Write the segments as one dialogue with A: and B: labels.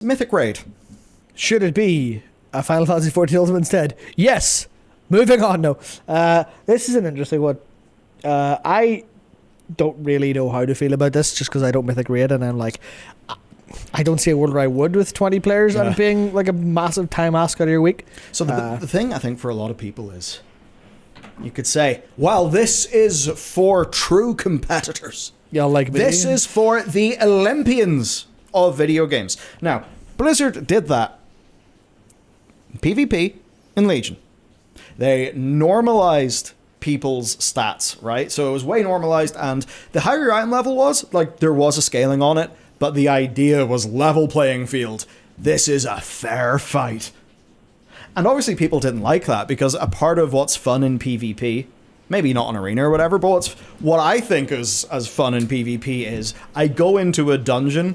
A: Mythic Raid.
B: Should it be a Final Fantasy XIV Ultimate instead? Yes. Moving on. No. This is an interesting one. I don't really know how to feel about this just because I don't Mythic Raid, and I'm like, I don't see a world where I would with 20 players and being like a massive time ask out of your week.
A: So the thing I think for a lot of people is, you could say, well, this is for true competitors.
B: Yeah, like
A: this is for the Olympians of video games. Now, Blizzard did that in PvP in Legion. They normalized people's stats, right? So it was way normalized, and the higher your item level was, like, there was a scaling on it, but the idea was level playing field. This is a fair fight. And obviously people didn't like that, because a part of what's fun in PvP, maybe not an arena or whatever, but what I think is as fun in PvP is I go into a dungeon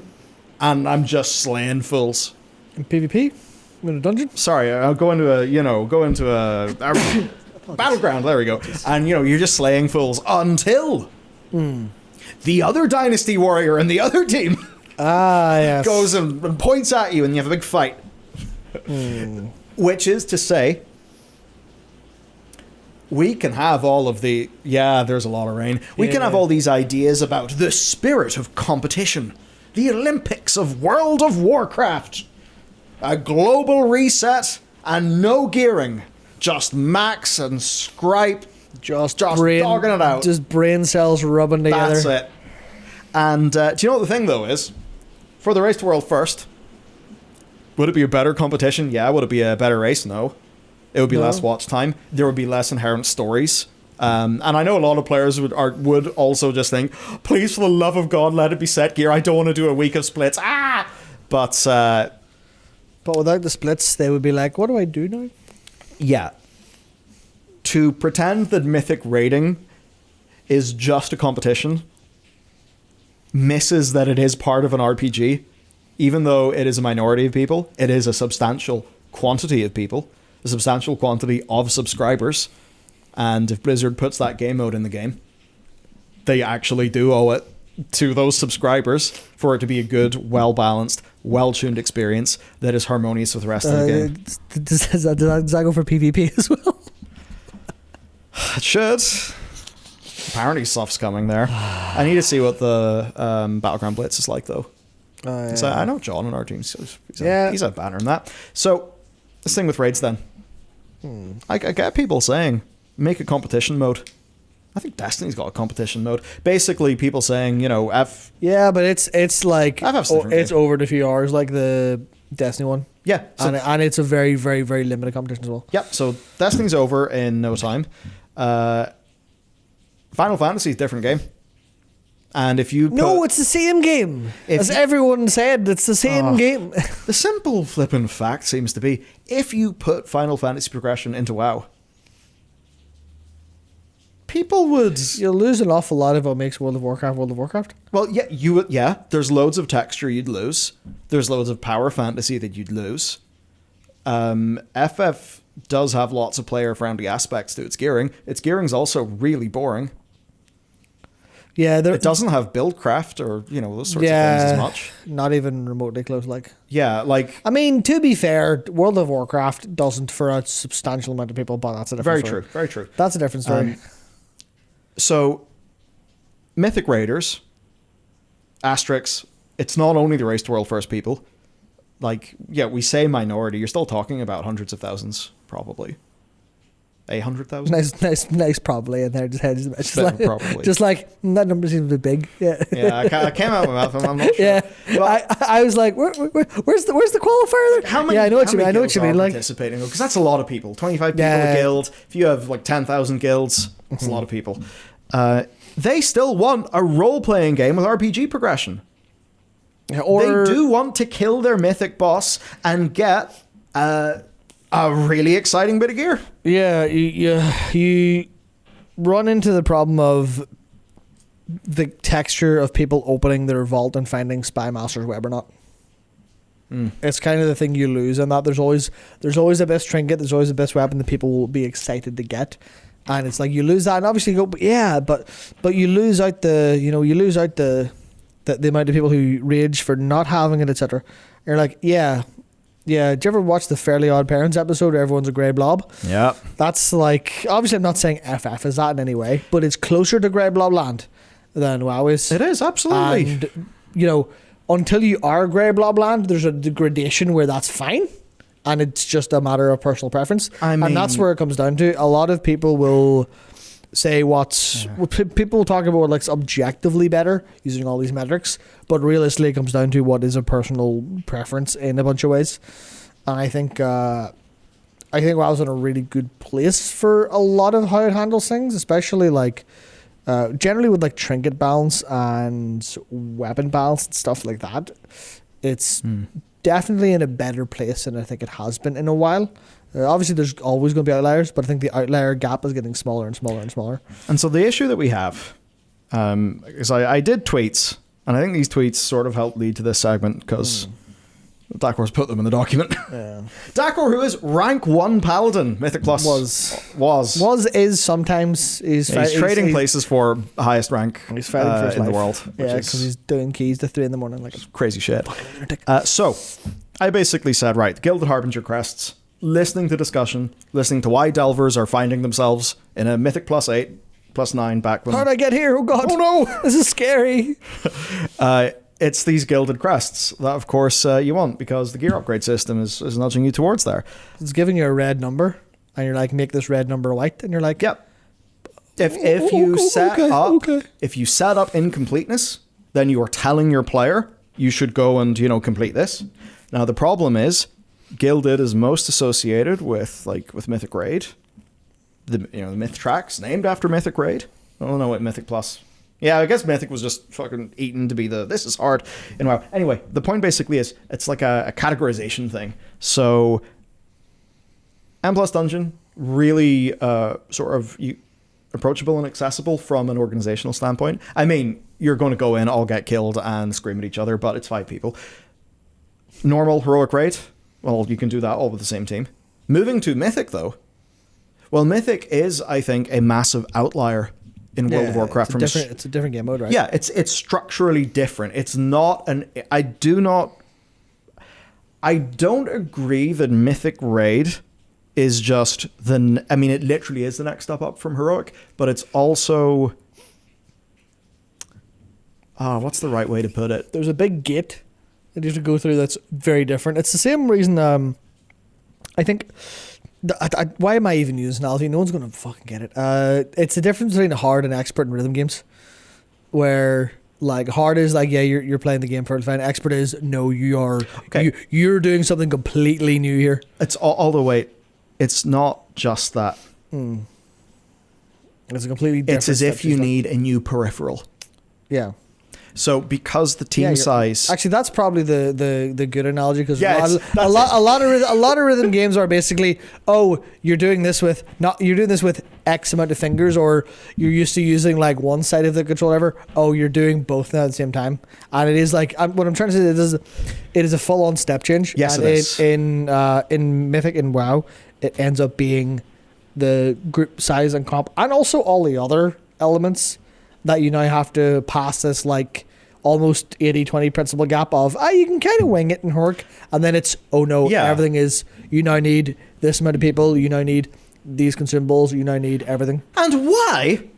A: and I'm just slaying fools.
B: In PvP? In a dungeon?
A: Sorry, I'll go into a battleground, there we go. And, you're just slaying fools until the other Dynasty Warrior and the other team goes and points at you and you have a big fight. Which is to say, we can have all of the... Yeah, there's a lot of rain. We can have all these ideas about the spirit of competition. The Olympics of World of Warcraft. A global reset and no gearing. Just max and scripe. Just dogging it out.
B: Just brain cells rubbing together.
A: That's it. And do you know what the thing, though, is? For the Race to World first, would it be a better competition? Yeah. Would it be a better race? No. It would be less watch time. There would be less inherent stories. And I know a lot of players would also just think, please, for the love of God, let it be set gear. I don't want to do a week of splits.
B: But without the splits, they would be like, what do I do now?
A: Yeah. To pretend that Mythic raiding is just a competition misses that it is part of an RPG. Even though it is a minority of people, it is a substantial quantity of people, a substantial quantity of subscribers. And if Blizzard puts that game mode in the game, they actually do owe it to those subscribers for it to be a good, well-balanced, well-tuned experience that is harmonious with the rest of the game.
B: Does that go for PvP as well?
A: It should. Apparently stuff's coming there. I need to see what the Battleground Blitz is like, though. So I know John on our team. He's a banner in that. So, this thing with raids then. I get people saying, make a competition mode. I think Destiny's got a competition mode. Basically, people saying,
B: Yeah, but it's like... it's over in a few hours, like the Destiny one.
A: Yeah. So
B: and it's a very, very, very limited competition as well.
A: Yep, so Destiny's over in no time. Final Fantasy is a different game. And if you
B: No, it's the same game. As everyone said, it's the same game.
A: The simple flippin' fact seems to be, if you put Final Fantasy progression into WoW, people would...
B: You'll lose an awful lot of what makes World of Warcraft.
A: Well, yeah, there's loads of texture you'd lose. There's loads of power fantasy that you'd lose. FF does have lots of player-friendly aspects to its gearing. Its gearing's also really boring.
B: Yeah,
A: it doesn't have buildcraft or, those sorts of things as much.
B: Not even remotely close, like.
A: Yeah, like...
B: I mean, to be fair, World of Warcraft doesn't for a substantial amount of people, but that's a different story.
A: Very true.
B: That's a different story.
A: So, Mythic Raiders, asterisks, it's not only the Race to World first people. Like, yeah, we say minority, you're still talking about hundreds of thousands, probably. 100,000?
B: Nice probably in there.
A: Probably.
B: Just like, that number seems a bit big. Yeah.
A: Yeah, I came out of my mouth, I'm not sure.
B: Yeah. Well, I was like, where's the qualifier there?
A: How many,
B: I know what you mean. Like,
A: participating, because that's a lot of people. 25 people a guild. If you have like 10,000 guilds, it's a lot of people. They still want a role-playing game with RPG progression. They do want to kill their mythic boss and get a really exciting bit of gear.
B: Yeah, you run into the problem of the texture of people opening their vault and finding spy masters, whatever not. It's kind of the thing you lose in that. There's always the best trinket, there's always the best weapon that people will be excited to get. And it's like you lose that, and obviously you go, but you lose out the the amount of people who rage for not having it, etc. You're like, yeah. Do you ever watch the Fairly Odd Parents episode where everyone's a grey blob?
A: Yeah.
B: That's like, obviously I'm not saying FF is that in any way, but it's closer to grey blob land than WoW is.
A: It is, absolutely.
B: And, you know, until you are grey blob land, there's a degradation where that's fine. And it's just a matter of personal preference.
A: I mean,
B: and that's where it comes down to. A lot of people will say people talk about what's objectively better using all these metrics, but realistically it comes down to what is a personal preference in a bunch of ways. And I think WoW's in a really good place for a lot of how it handles things, especially like generally with like trinket balance and weapon balance and stuff like that. It's definitely in a better place than I think it has been in a while. Obviously, there's always going to be outliers, but I think the outlier gap is getting smaller and smaller and smaller.
A: And so the issue that we have, is I did tweets, and I think these tweets sort of helped lead to this segment because Dakor's put them in the document.
B: Yeah.
A: Dakor, who is rank 1 paladin, Mythic Plus,
B: is sometimes he's
A: trading places for highest rank
B: he's fighting for his
A: in
B: life.
A: the world.
B: Yeah, because he's doing keys to 3 in the morning, like
A: crazy shit. So I basically said, right, Gilded Harbinger crests. Listening to discussion, listening to why Delvers are finding themselves in a Mythic plus 8, plus 9 back when...
B: How did I get here? Oh god.
A: Oh no!
B: This is scary.
A: It's these gilded crests that, of course, you want because the gear upgrade system is nudging you towards there.
B: It's giving you a red number, and you're like, make this red number white, and you're like...
A: Yep. If you set up incompleteness, then you are telling your player you should go and, complete this. Now, the problem is... Gilded is most associated with Mythic Raid. The Myth tracks named after Mythic Raid. I don't know what Mythic Plus. Yeah, I guess Mythic was just fucking eaten to be this is hard in WoW. Anyway, the point basically is it's like a categorization thing. So M+ Dungeon really sort of approachable and accessible from an organizational standpoint. I mean, you're going to go in, all get killed and scream at each other, but it's 5 people. Normal heroic raid. Well, you can do that all with the same team. Moving to Mythic, though. Well, Mythic is, I think, a massive outlier in World of Warcraft.
B: It's a different game mode, right?
A: Yeah, it's structurally different. It's not an... I don't agree that Mythic Raid is just it literally is the next step up from Heroic, but it's also... what's the right way to put it?
B: There's a big gate that you have to go through that's very different. It's the same reason I think why am I even using analogy? No one's gonna fucking get it. It's the difference between hard and expert in rhythm games, where like hard is like, yeah, you're playing the game for fine. Expert is no, you're doing something completely new here.
A: It's all the way. It's not just that.
B: It's a completely different.
A: It's as if you need a new peripheral.
B: Yeah.
A: So because the team size,
B: actually, that's probably the good analogy, because a lot of rhythm games are basically, you're doing this with X amount of fingers, or you're used to using like one side of the controller. You're doing both now at the same time, and it is like what I'm trying to say. It is a full on step change.
A: Yes,
B: and
A: it is.
B: In Mythic and WoW, it ends up being the group size and comp, and also all the other elements that you now have to pass this like almost 80-20 principle gap of you can kind of wing it and work, and then it's everything is, you now need this amount of people, you now need these consumables, you now need everything.
A: And why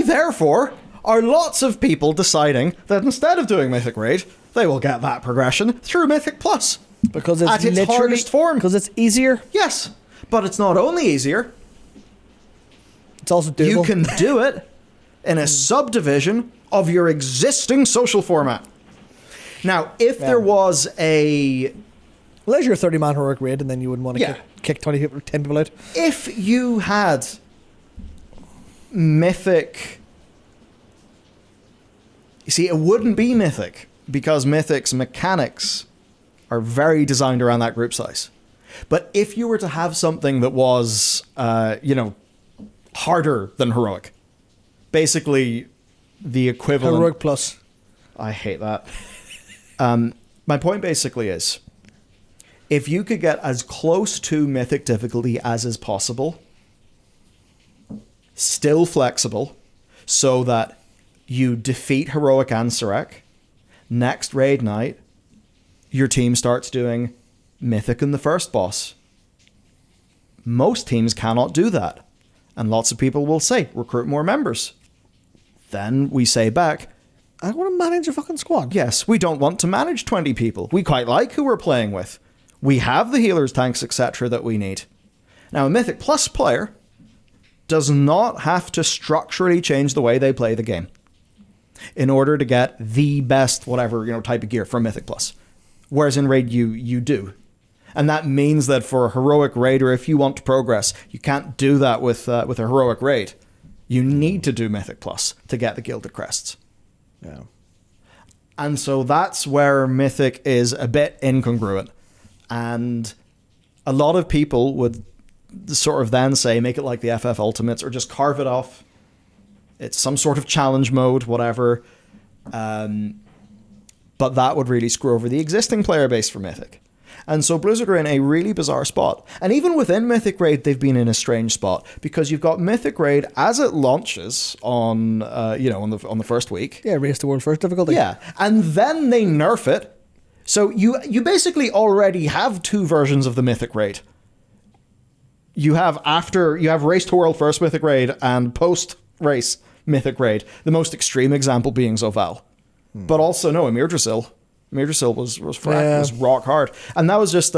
A: therefore are lots of people deciding that instead of doing Mythic Raid, they will get that progression through Mythic Plus?
B: Because it's
A: at its hardest form.
B: Because it's easier.
A: Yes, but it's not only easier,
B: it's also doable.
A: You can do it in a subdivision of your existing social format. Now, if there was a...
B: Well, there's your 30-man heroic raid, and then you wouldn't want to kick 10 people out.
A: If you had Mythic... You see, it wouldn't be Mythic, because Mythic's mechanics are very designed around that group size. But if you were to have something that was, harder than Heroic, basically the equivalent...
B: Heroic Plus.
A: I hate that. My point basically is, if you could get as close to Mythic difficulty as is possible, still flexible, so that you defeat Heroic and Surek, Next raid night, your team starts doing Mythic and the first boss. Most teams cannot do that. And lots of people will say, recruit more members. Then we say back,
B: I want to manage a fucking squad.
A: yes, we don't want to manage 20 people. We quite like who we're playing with. We have the healers, tanks, etc. that we need. Now, a Mythic Plus player does not have to structurally change the way they play the game in order to get the best whatever type of gear from Mythic Plus. Whereas in Raid, you do. And that means that for a heroic raid, or if you want to progress, you can't do that with a heroic raid. You need to do Mythic Plus to get the Gilded Crests.
B: Yeah.
A: And so that's where Mythic is a bit incongruent. And a lot of people would sort of then say, make it like the FF Ultimates, or just carve it off. It's some sort of challenge mode, whatever. But that would really screw over the existing player base for Mythic. And so Blizzard are in a really bizarre spot. And even within Mythic Raid, they've been in a strange spot, because you've got Mythic Raid as it launches on the first week.
B: Yeah, Race to World First difficulty.
A: Yeah, and then they nerf it. So you basically already have two versions of the Mythic Raid. You have Race to World First Mythic Raid and post Race Mythic Raid. The most extreme example being Zoval, but also no, Emirdrasil. Emirdrasil was was rock hard, and that was just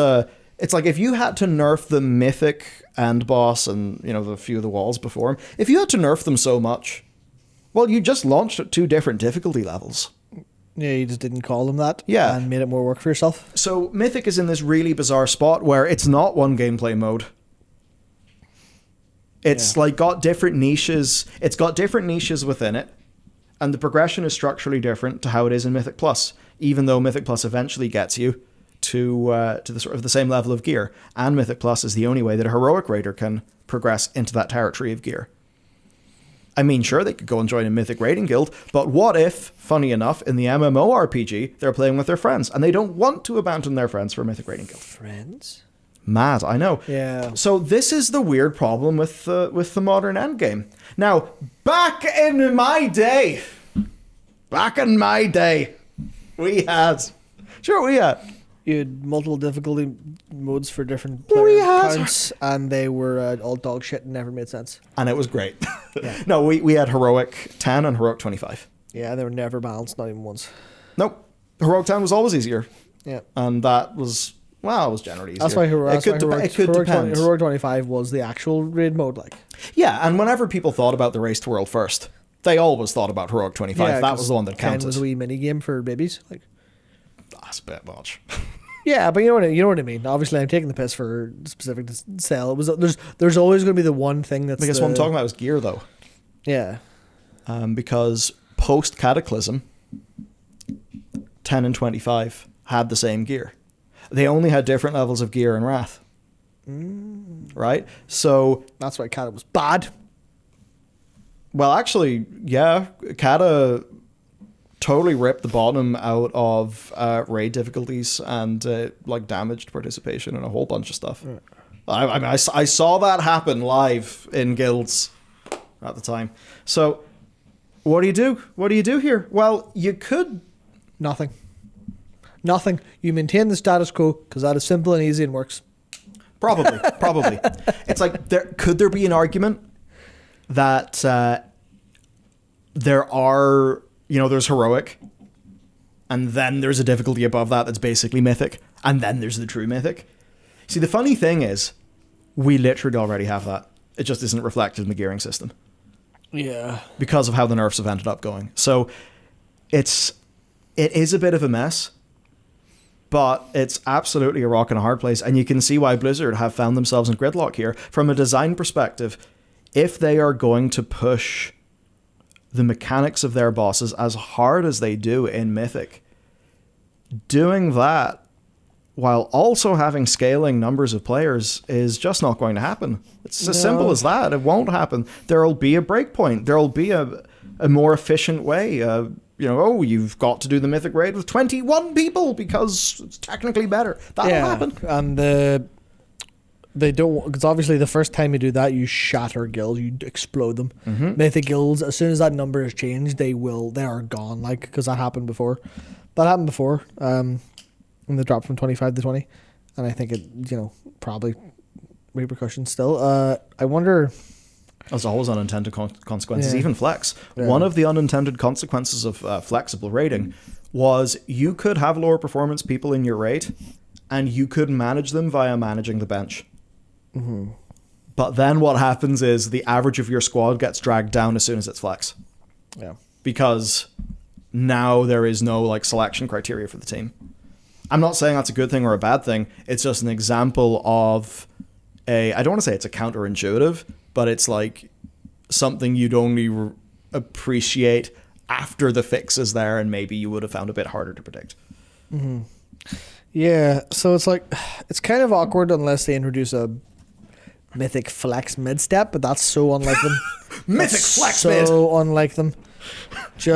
A: it's like if you had to nerf the Mythic end boss and the few of the walls before him, if you had to nerf them so much, well, you just launched at two different difficulty levels.
B: Yeah, you just didn't call them that.
A: Yeah.
B: And made it more work for yourself.
A: So Mythic is in this really bizarre spot where it's not one gameplay mode. It's got different niches. It's got different niches within it. And the progression is structurally different to how it is in Mythic Plus, even though Mythic Plus eventually gets you to the sort of the same level of gear. And Mythic Plus is the only way that a heroic raider can progress into that territory of gear. I mean, sure, they could go and join a Mythic Raiding Guild, but what if, funny enough, in the MMORPG, they're playing with their friends, and they don't want to abandon their friends for a Mythic Raiding Guild?
B: Friends?
A: Mad, I know.
B: Yeah.
A: So this is the weird problem with the modern endgame. Now, back in my day, we had...
B: You had multiple difficulty modes for different player counts, and they were all dog shit and never made sense.
A: And it was great.
B: Yeah.
A: No, we had Heroic 10 and Heroic 25.
B: Yeah, they were never balanced, not even once.
A: Nope. Heroic 10 was always easier.
B: Yeah.
A: And that was... Well, it was generally easier.
B: That's why Heroic
A: 25
B: was the actual raid mode, like.
A: Yeah, and whenever people thought about the Race to World First, they always thought about Heroic 25.
B: Yeah,
A: that was the one that
B: 10
A: counted.
B: was a wee mini game for babies, like.
A: That's a bit much.
B: Yeah, but you know what I mean. Obviously, I'm taking the piss for specific to sell. It was there's always going to be the one thing that's.
A: I guess what I'm talking about is gear, though.
B: Yeah.
A: Because post Cataclysm, 10 and 25 had the same gear. They only had different levels of gear in Wrath. Right? So...
B: That's why Kata was bad.
A: Well, actually, yeah. Kata totally ripped the bottom out of raid difficulties and damaged participation and a whole bunch of stuff. Yeah. I mean, I saw that happen live in guilds at the time. So, what do you do? What do you do here? Well, you could...
B: Nothing. You maintain the status quo because that is simple and easy and works.
A: Probably. It's like, could there be an argument that there are, there's heroic, and then there's a difficulty above that that's basically mythic, and then there's the true mythic? See, the funny thing is, we literally already have that. It just isn't reflected in the gearing system.
B: Yeah.
A: Because of how the nerfs have ended up going. So, it is a bit of a mess. But it's absolutely a rock and a hard place, and you can see why Blizzard have found themselves in gridlock here. From a design perspective, if they are going to push the mechanics of their bosses as hard as they do in Mythic, doing that while also having scaling numbers of players is just not going to happen. It's as simple as that. It won't happen. There'll be a breakpoint. There'll be a more efficient way. You've got to do the Mythic Raid with 21 people because it's technically better. That'll happen.
B: And the They don't, because obviously the first time you do that, you shatter guilds, you explode them. Mythic guilds, as soon as that number is changed, they are gone. Like, because that happened before. When they dropped from 25 to 20, and I think it, probably repercussions still. I wonder.
A: There's always unintended consequences,
B: Yeah.
A: even flex.
B: Yeah.
A: One of the unintended consequences of flexible raiding was you could have lower performance people in your raid, and you could manage them via managing the bench. But then what happens is the average of your squad gets dragged down as soon as it's flex.
B: Yeah.
A: Because now there is no like selection criteria for the team. I'm not saying that's a good thing or a bad thing. It's just an example of I don't want to say it's a counterintuitive, but it's like something you'd only appreciate after the fix is there, and maybe you would have found a bit harder to predict.
B: Yeah, so it's like, it's kind of awkward unless they introduce a Mythic flex mid step, but that's so unlike them.
A: Mythic flex mid!
B: So unlike them. Are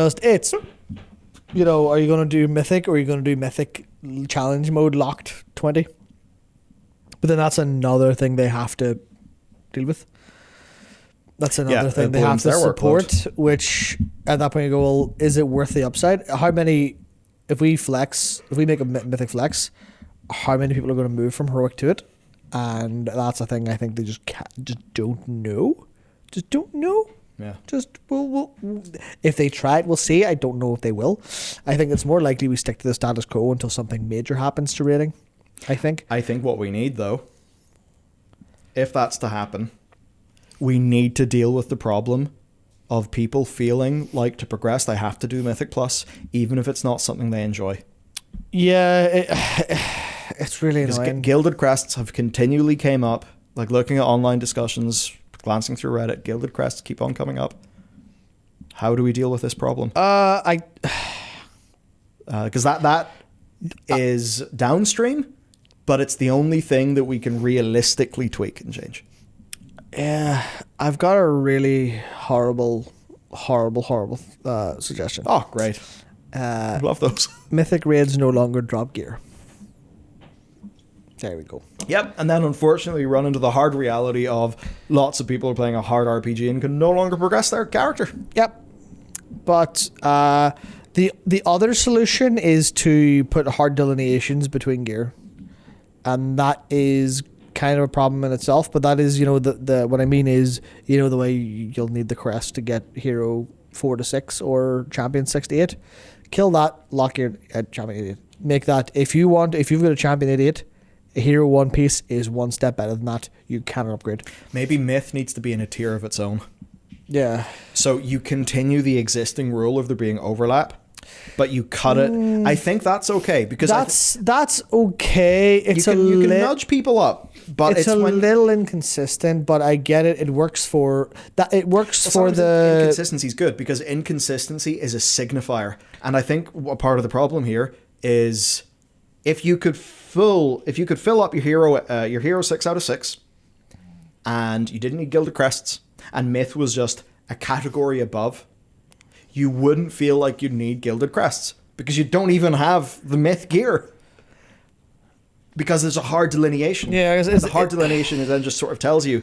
B: you going to do Mythic, or are you going to do Mythic challenge mode locked 20? But then that's another thing they have to deal with. That's another thing they have to support, which at that point you go, well, is it worth the upside? If we make a Mythic flex, how many people are going to move from heroic to it? And that's a thing I think they just don't know. Just don't know.
A: Yeah.
B: We'll if they try it, we'll see. I don't know if they will. I think it's more likely we stick to the status quo until something major happens to rating. I think
A: what we need, though, if that's to happen, we need to deal with the problem of people feeling like to progress they have to do Mythic Plus, even if it's not something they enjoy.
B: Yeah, it's really annoying.
A: Gilded crests have continually came up, like looking at online discussions, glancing through Reddit, gilded crests keep on coming up. How do we deal with this problem? Because that is downstream, but it's the only thing that we can realistically tweak and change.
B: Yeah, I've got a really horrible suggestion.
A: Oh, great. I love those.
B: Mythic raids no longer drop gear. There we go.
A: Yep, and then unfortunately we run into the hard reality of lots of people are playing a hard RPG and can no longer progress their character.
B: Yep. But the other solution is to put hard delineations between gear. And that is kind of a problem in itself, but that is, the what I mean is, the way you'll need the crest to get hero 4 to 6 or champion 6 to 8. Kill that, lock your champion 88. Make that, if you've got a champion 88, a hero one piece is one step better than that. You cannot upgrade.
A: Maybe Myth needs to be in a tier of its own.
B: Yeah.
A: So you continue the existing rule of there being overlap, but you cut it. I think that's okay, because
B: that's okay. You can
A: nudge people up, but
B: it's a little inconsistent. But I get it. It works for that. It works for the
A: inconsistency is good, because inconsistency is a signifier, and I think a part of the problem here is if you could fill up your hero 6 out of 6, and you didn't need gilded crests, and Myth was just a category above, you wouldn't feel like you'd need gilded crests, because you don't even have the Myth gear. Because there's a hard delineation.
B: Yeah,
A: the hard delineation then just sort of tells you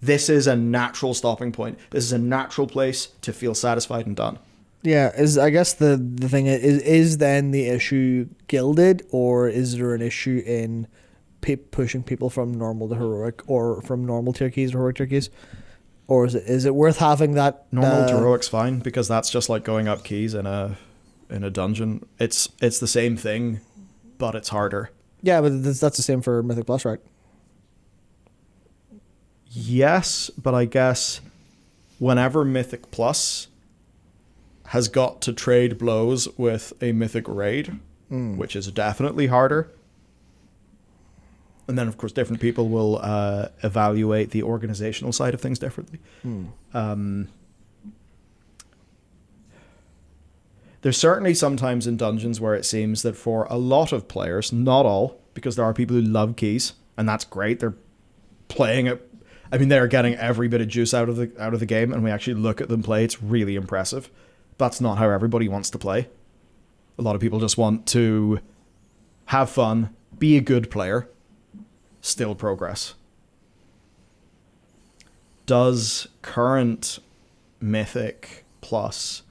A: this is a natural stopping point. This is a natural place to feel satisfied and done.
B: Yeah, I guess the thing is then the issue gilded, or is there an issue in pushing people from normal to heroic, or from normal tier keys to heroic tier keys? Or is it worth having that?
A: Normal to heroic's fine, because that's just like going up keys in a dungeon. It's the same thing, but it's harder.
B: Yeah, but that's the same for Mythic Plus, right?
A: Yes, but I guess whenever Mythic Plus has got to trade blows with a Mythic raid, which is definitely harder, and then of course different people will evaluate the organizational side of things differently. There's certainly sometimes in dungeons where it seems that for a lot of players, not all, because there are people who love keys, and that's great. They're playing it. I mean, they're getting every bit of juice out of the game, and we actually look at them play. It's really impressive. That's not how everybody wants to play. A lot of people just want to have fun, be a good player, still progress. does current Mythic Plus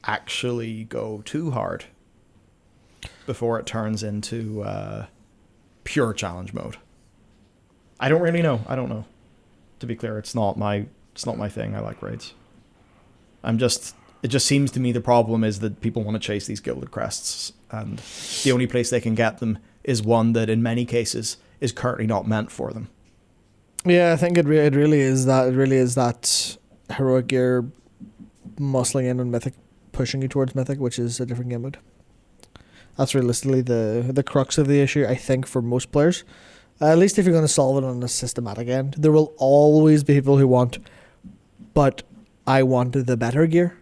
A: actually go too hard before it turns into pure challenge mode? I don't really know. I don't know. To be clear, it's not my thing. I like raids. It just seems to me the problem is that people want to chase these gilded crests, and the only place they can get them is one that in many cases is currently not meant for them.
B: Yeah, I think it really is that. It really is that heroic gear muscling in on Mythic, pushing you towards Mythic, which is a different game mode. That's realistically the crux of the issue, I think, for most players. At least if you're going to solve it on a systematic end. There will always be people who want, but I want the better gear.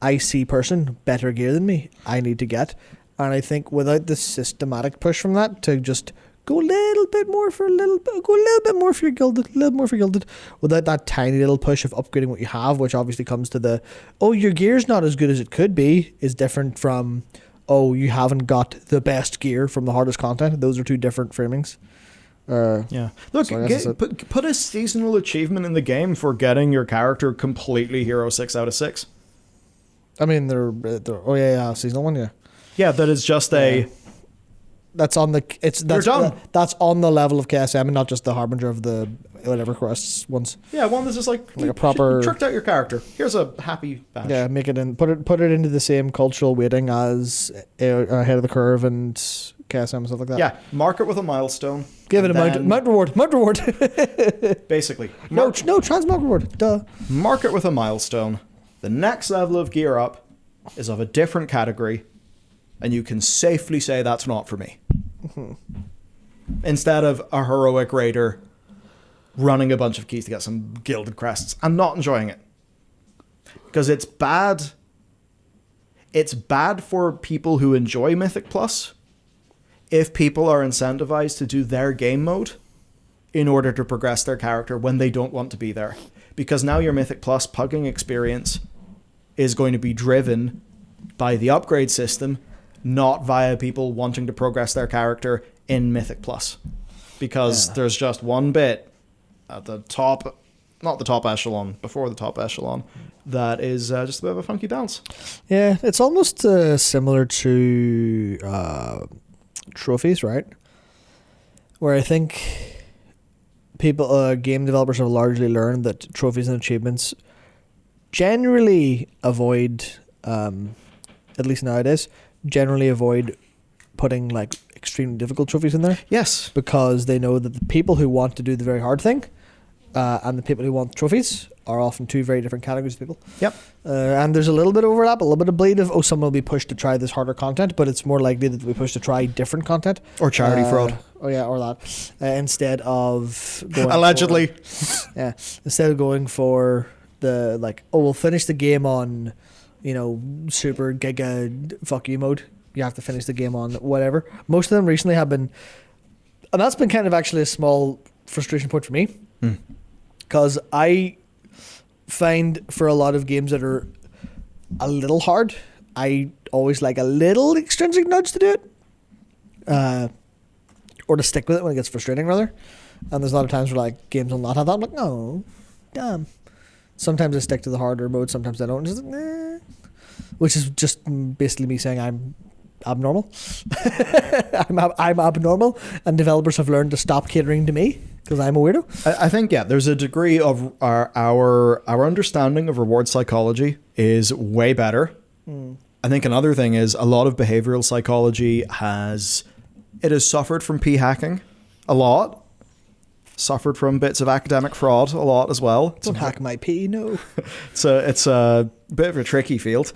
B: I see person better gear than me. I need to get. And I think without the systematic push from that to just go a little bit more for a little bit, go a little bit more for your gilded, a little more for gilded, without that tiny little push of upgrading what you have, which obviously comes to the, oh, your gear's not as good as it could be, is different from, oh, you haven't got the best gear from the hardest content. Those are two different framings.
A: Yeah. Look,
B: so
A: put a seasonal achievement in the game for getting your character completely hero 6 out of 6.
B: I mean, they're oh yeah, seasonal one, yeah.
A: Yeah, that is just a.
B: That's on the
A: You're done.
B: That's on the level of KSM and not just the harbinger of the whatever quests ones.
A: Yeah, one that's just like
B: a proper.
A: You tricked out your character. Here's a happy badge.
B: Yeah, make it in. Put it into the same cultural weighting as Ahead of the Curve and KSM and stuff like that.
A: Yeah, mark it with a milestone.
B: Give it a mount reward. Mount reward.
A: Basically.
B: No transmog reward. Duh.
A: Mark it with a milestone. The next level of gear up is of a different category, and you can safely say that's not for me.
B: Mm-hmm.
A: Instead of a heroic raider running a bunch of keys to get some gilded crests, I'm not enjoying it. Because it's bad. It's bad for people who enjoy Mythic Plus if people are incentivized to do their game mode in order to progress their character when they don't want to be there. Because now your Mythic Plus pugging experience is going to be driven by the upgrade system, not via people wanting to progress their character in Mythic Plus. Because there's just one bit at the top, not the top echelon, before the top echelon, that is just a bit of a funky bounce.
B: Yeah, it's almost similar to trophies, right? Where I think people, game developers have largely learned that trophies and achievements generally avoid, at least nowadays, generally avoid putting like extremely difficult trophies in there.
A: Yes.
B: Because they know that the people who want to do the very hard thing and the people who want trophies are often two very different categories of people.
A: Yep.
B: And there's a little bit of overlap, a little bit of bleed of, oh, someone will be pushed to try this harder content, but it's more likely that they'll be pushed to try different content.
A: Or charity fraud.
B: Oh, yeah, or that. Instead of going
A: allegedly.
B: Yeah. Instead of going for the, like, oh, we'll finish the game on, you know, super giga fuck you mode. You have to finish the game on whatever. Most of them recently have been, and that's been kind of actually a small frustration point for me. Because I find for a lot of games that are a little hard, I always like a little extrinsic nudge to do it. Or to stick with it when it gets frustrating, rather. And there's a lot of times where like games will not have that. I'm like, no, damn. Sometimes I stick to the harder mode, sometimes I don't. Just, which is just basically me saying I'm abnormal. I'm abnormal, and developers have learned to stop catering to me because I'm a weirdo.
A: I think, yeah, there's a degree of our understanding of reward psychology is way better. I think another thing is a lot of behavioral psychology has suffered from p-hacking a lot. Suffered from bits of academic fraud a lot as well.
B: Don't hack my P, no.
A: It's a bit of a tricky field.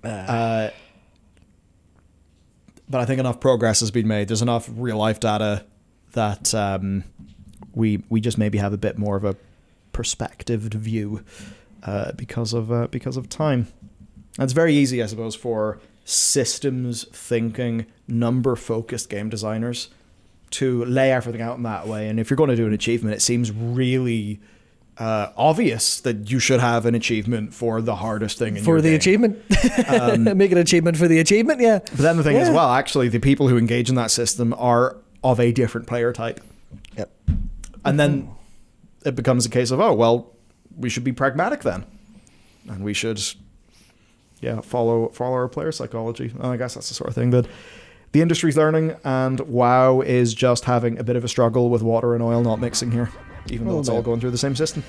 A: But I think enough progress has been made. There's enough real life data that we just maybe have a bit more of a perspectived view because of time. And it's very easy, I suppose, for systems thinking, number focused game designers to lay everything out in that way. And if you're going to do an achievement, it seems really obvious that you should have an achievement for the hardest thing in
B: for
A: your
B: the
A: game.
B: Achievement. Make an achievement for the achievement, yeah.
A: But then the thing as well, actually, the people who engage in that system are of a different player type.
B: Yep.
A: And then it becomes a case of, oh, well, we should be pragmatic then. And we should, follow our player psychology. Well, I guess that's the sort of thing that the industry's learning, and WoW is just having a bit of a struggle with water and oil not mixing here, even though it's all going through the same system.